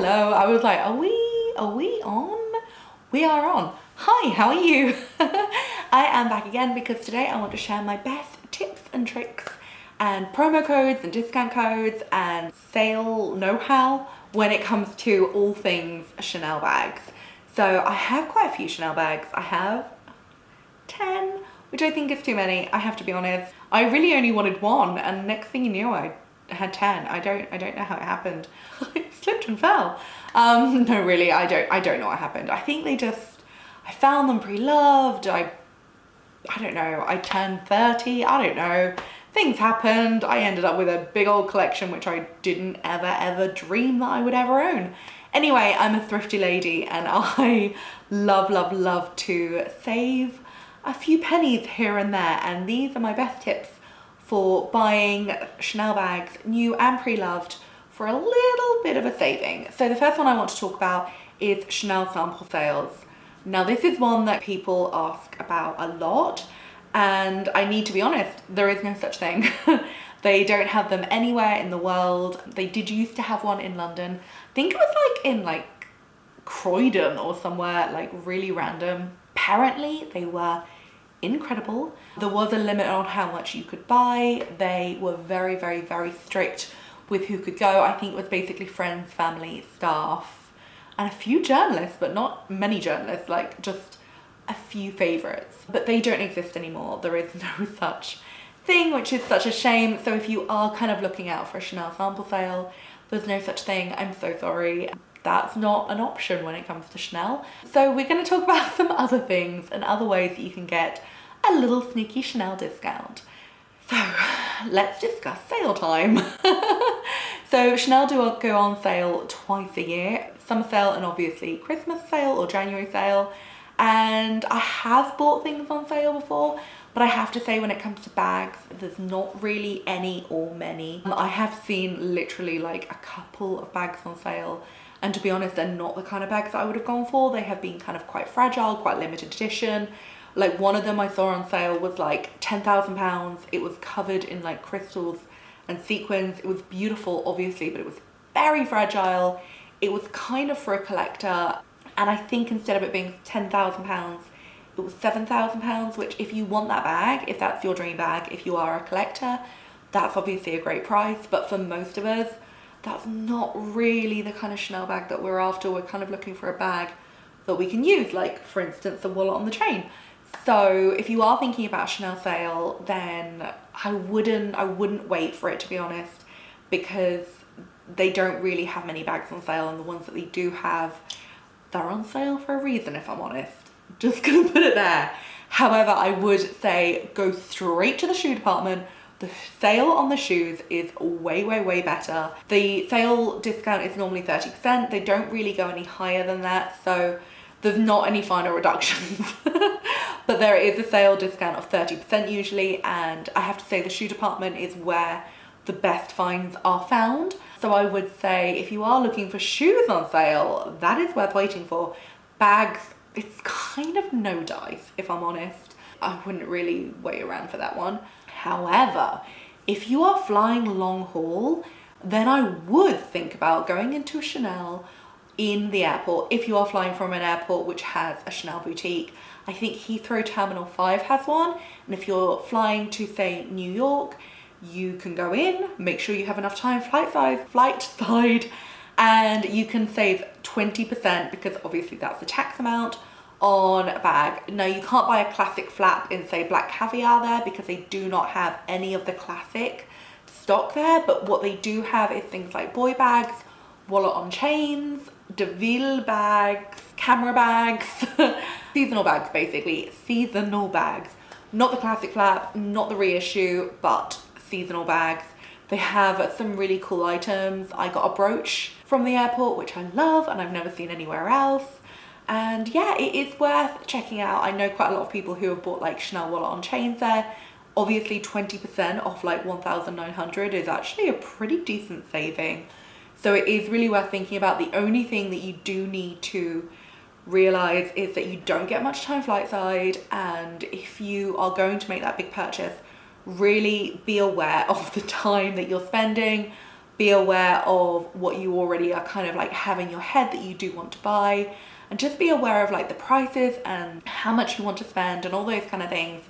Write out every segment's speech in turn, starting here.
Hello. I was like, are we on? We are on. Hi, how are you? I am back again because today I want to share my best tips and tricks and promo codes and discount codes and sale know-how when it comes to all things Chanel bags. So I have quite a few Chanel bags. I have 10, which I think is too many. I have to be honest. I really only wanted one, and next thing you knew, I had 10. I don't know how it happened. It slipped and fell. No, really, I don't know what happened. I think I found them pre-loved. I don't know. I turned 30. I don't know. Things happened. I ended up with a big old collection, which I didn't ever dream that I would ever own. Anyway, I'm a thrifty lady and I love to save a few pennies here and there. And these are my best tips for buying Chanel bags, new and pre-loved, for a little bit of a saving. So the first one I want to talk about is Chanel sample sales. Now this is one that people ask about a lot, and I need to be honest, there is no such thing. They don't have them anywhere in the world. They did used to have one in London. I think it was in Croydon or somewhere really random. Apparently they were incredible. There was a limit on how much you could buy. They were very strict with who could go. I think it was basically friends, family, staff, and a few journalists, but not many journalists, just a few favorites. But they don't exist anymore. There is no such thing, which is such a shame. So if you are kind of looking out for a Chanel sample sale, there's no such thing. I'm so sorry. That's not an option when it comes to Chanel. So we're going to talk about some other things and other ways that you can get a little sneaky Chanel discount. So let's discuss sale time. So Chanel do go on sale twice a year, summer sale and obviously Christmas sale or January sale. And I have bought things on sale before, but I have to say when it comes to bags, there's not really any or many. I have seen literally a couple of bags on sale, and to be honest, they're not the kind of bags that I would have gone for. They have been kind of quite fragile, quite limited edition. One of them I saw on sale was £10,000. It was covered in crystals and sequins. It was beautiful, obviously, but it was very fragile. It was kind of for a collector. And I think instead of it being £10,000, it was £7,000, which if you want that bag, if that's your dream bag, if you are a collector, that's obviously a great price. But for most of us, that's not really the kind of Chanel bag that we're after. We're kind of looking for a bag that we can use, for instance, a wallet on the train. So if you are thinking about a Chanel sale, then I wouldn't wait for it, to be honest, because they don't really have many bags on sale, and the ones that they do have, they're on sale for a reason, if I'm honest. Just gonna put it there. However, I would say go straight to the shoe department. The sale on the shoes is way better. The sale discount is normally 30%. They don't really go any higher than that, so there's not any final reductions. But there is a sale discount of 30% usually, and I have to say the shoe department is where the best finds are found. So I would say if you are looking for shoes on sale, that is worth waiting for. Bags, it's kind of no dice, if I'm honest. I wouldn't really wait around for that one. However, if you are flying long haul, then I would think about going into a Chanel in the airport. If you are flying from an airport which has a Chanel boutique, I think Heathrow Terminal 5 has one. And if you're flying to, say, New York, you can go in, make sure you have enough time flight side, and you can save 20% because obviously that's the tax amount on a bag. Now you can't buy a classic flap in, say, Black Caviar there because they do not have any of the classic stock there, but what they do have is things like boy bags, wallet on chains, DeVille bags, camera bags, seasonal bags basically, seasonal bags. Not the classic flap, not the reissue, but seasonal bags. They have some really cool items. I got a brooch from the airport, which I love and I've never seen anywhere else. And yeah, it is worth checking out. I know quite a lot of people who have bought Chanel wallet on chains there. Obviously 20% off 1,900 is actually a pretty decent saving. So it is really worth thinking about. The only thing that you do need to realize is that you don't get much time flight side, and if you are going to make that big purchase, really be aware of the time that you're spending. be aware of what you already are kind of like have in your head that you do want to buy, and just be aware of like the prices and how much you want to spend and all those kind of things,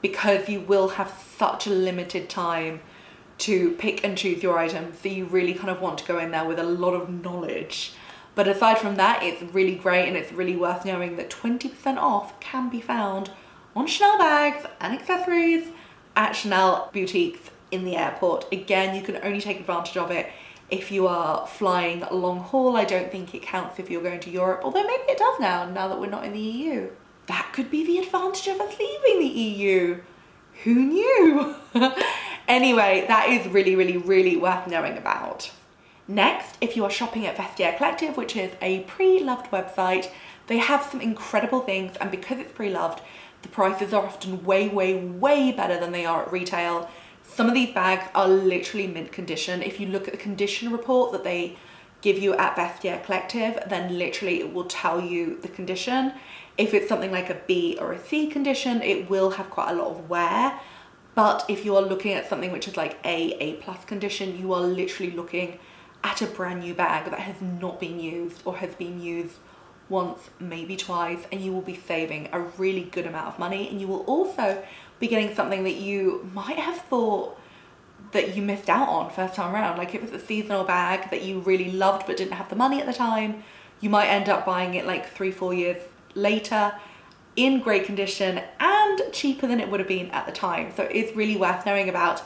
because you will have such a limited time to pick and choose your items. So you really kind of want to go in there with a lot of knowledge. But aside from that, it's really great, and it's really worth knowing that 20% off can be found on Chanel bags and accessories at Chanel boutiques in the airport. Again, you can only take advantage of it if you are flying long haul. I don't think it counts if you're going to Europe, although maybe it does now that we're not in the EU. That could be the advantage of us leaving the EU. Who knew? Anyway, that is really, really, really worth knowing about. Next, if you are shopping at Vestiaire Collective, which is a pre-loved website, they have some incredible things, and because it's pre-loved, the prices are often way, way, way better than they are at retail. Some of these bags are literally mint condition. If you look at the condition report that they give you at Vestiaire Collective, then literally it will tell you the condition. If it's something like a B or a C condition, it will have quite a lot of wear. But if you are looking at something which is like A+ condition, you are literally looking at a brand new bag that has not been used or has been used once, maybe twice, and you will be saving a really good amount of money. And you will also be getting something that you might have thought that you missed out on first time around. Like if it's a seasonal bag that you really loved but didn't have the money at the time, you might end up buying it like 3-4 years later in great condition and cheaper than it would have been at the time. So it's really worth knowing about.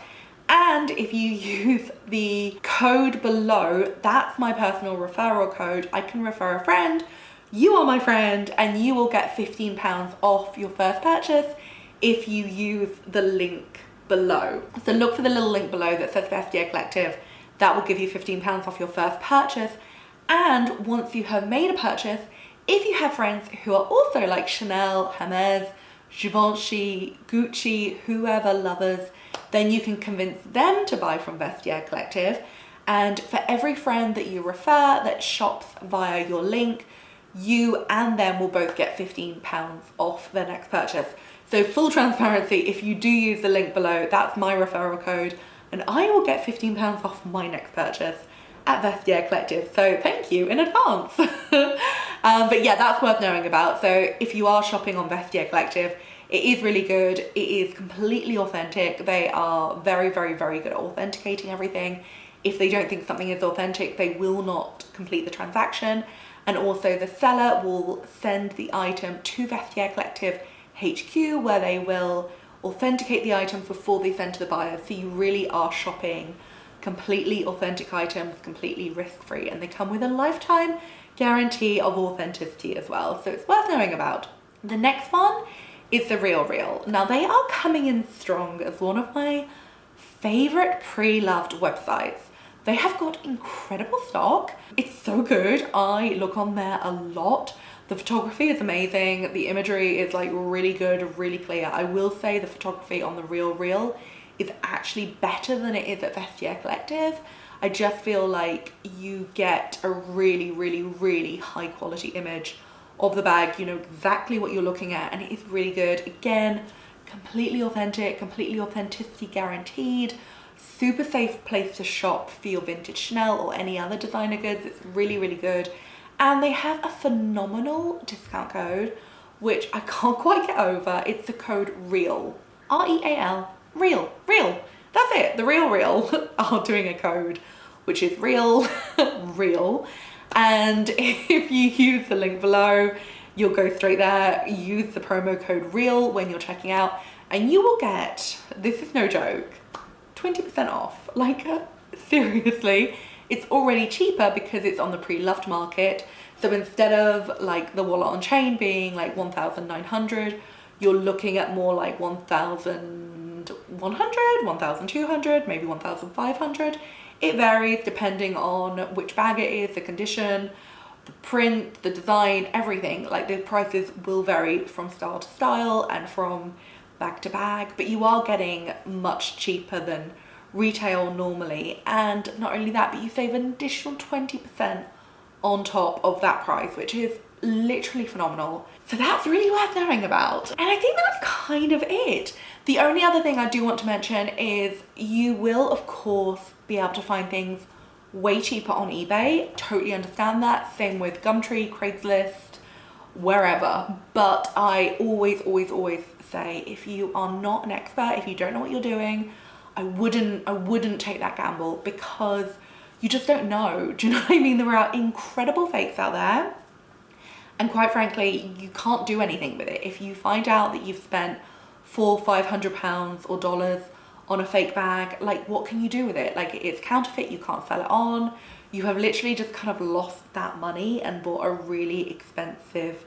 And if you use the code below, that's my personal referral code. I can refer a friend, you are my friend, and you will get £15 off your first purchase if you use the link below. So look for the little link below that says Vestiaire Collective. That will give you £15 off your first purchase. And once you have made a purchase, if you have friends who are also like Chanel, Hermes, Givenchy, Gucci, whoever lovers, then you can convince them to buy from Vestiaire Collective. And for every friend that you refer that shops via your link, you and them will both get £15 off their next purchase. So full transparency, if you do use the link below, that's my referral code, and I will get £15 off my next purchase at Vestiaire Collective. So thank you in advance. But yeah, that's worth knowing about. So if you are shopping on Vestiaire Collective, it is really good. It is completely authentic. They are very, very, very good at authenticating everything. If they don't think something is authentic, they will not complete the transaction. And also the seller will send the item to Vestiaire Collective HQ, where they will authenticate the items before they send to the buyer. So you really are shopping completely authentic items, completely risk-free, and they come with a lifetime guarantee of authenticity as well. So it's worth knowing about. The next one is The Real Real. Now they are coming in strong as one of my favorite pre-loved websites. They have got incredible stock. It's so good. I look on there a lot. The photography is amazing. The imagery is like really good, really clear. I will say the photography on The Real Real is actually better than it is at Vestiaire Collective. I just feel like you get a really, really, really high quality image of the bag. You know exactly what you're looking at, and it is really good. Again, completely authentic, completely authenticity guaranteed. Super safe place to shop for your vintage Chanel or any other designer goods. It's really, really good. And they have a phenomenal discount code, which I can't quite get over. It's the code REAL, R-E-A-L, real. That's it. The Real Real are doing a code, which is real. And if you use the link below, you'll go straight there, use the promo code REAL when you're checking out, and you will get, this is no joke, 20% off. Like, seriously, it's already cheaper because it's on the pre-loved market. So instead of like the wallet on chain being like 1,900, you're looking at more like 1,100, 1,200, maybe 1,500. It varies depending on which bag it is, the condition, the print, the design, everything. Like the prices will vary from style to style and from bag to bag, but you are getting much cheaper than retail normally. And not only that, but you save an additional 20% on top of that price, which is literally phenomenal. So that's really worth knowing about. And I think that's kind of it. The only other thing I do want to mention is you will of course be able to find things way cheaper on eBay. Totally understand that. Same with Gumtree, Craigslist, wherever. But I always say, if you are not an expert, if you don't know what you're doing, I wouldn't take that gamble, because you just don't know. Do you know what I mean? There are incredible fakes out there, and quite frankly, you can't do anything with it. If you find out that you've spent £400-500 or dollars on a fake bag, like, what can you do with it? Like, it's counterfeit, you can't sell it on. You have literally just kind of lost that money and bought a really expensive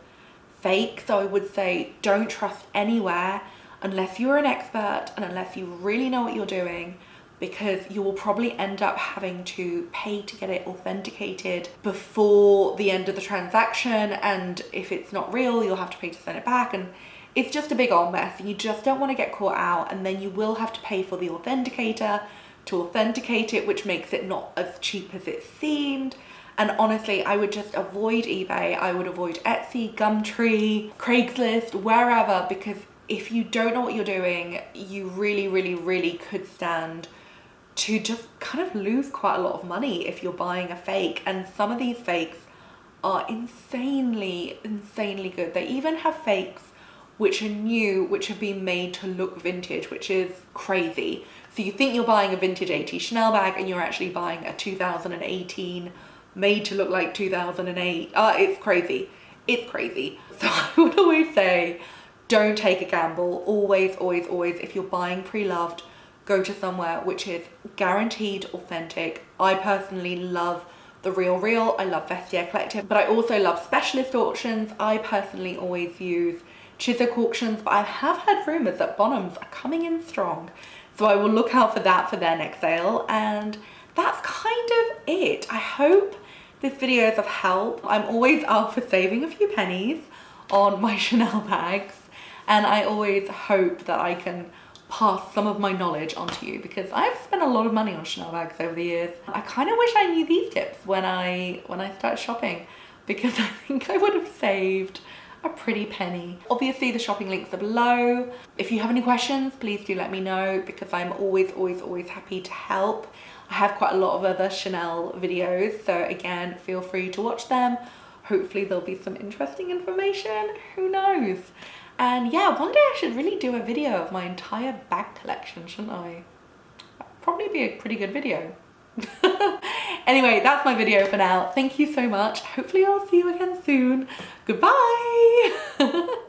fake. So I would say, don't trust anywhere unless you're an expert and unless you really know what you're doing, because you will probably end up having to pay to get it authenticated before the end of the transaction. And if it's not real, you'll have to pay to send it back. And it's just a big old mess, and you just don't want to get caught out. And then you will have to pay for the authenticator to authenticate it, which makes it not as cheap as it seemed. And honestly, I would just avoid eBay. I would avoid Etsy, Gumtree, Craigslist, wherever, because if you don't know what you're doing, you really could stand to just kind of lose quite a lot of money if you're buying a fake. And some of these fakes are insanely good. They even have fakes which are new, which have been made to look vintage, which is crazy. So you think you're buying a vintage 80s Chanel bag, and you're actually buying a 2018 made to look like 2008. It's crazy. It's crazy. So I would always say, don't take a gamble. Always, if you're buying pre-loved, go to somewhere which is guaranteed authentic. I personally love The Real. I love Vestiaire Collective, but I also love specialist auctions. I personally always use Chiswick auctions, but I have heard rumors that Bonhams are coming in strong. So I will look out for that for their next sale. And that's kind of it. I hope this video is of help. I'm always up for saving a few pennies on my Chanel bags, and I always hope that I can pass some of my knowledge onto you, because I've spent a lot of money on Chanel bags over the years. I kind of wish I knew these tips when I started shopping, because I think I would have saved a pretty penny. Obviously the shopping links are below. If you have any questions, please do let me know, because I'm always happy to help. I have quite a lot of other Chanel videos, so again, feel free to watch them. Hopefully there'll be some interesting information, who knows? And yeah, one day I should really do a video of my entire bag collection, shouldn't I? That'd probably be a pretty good video. Anyway, that's my video for now. Thank you so much. Hopefully I'll see you again soon. Goodbye.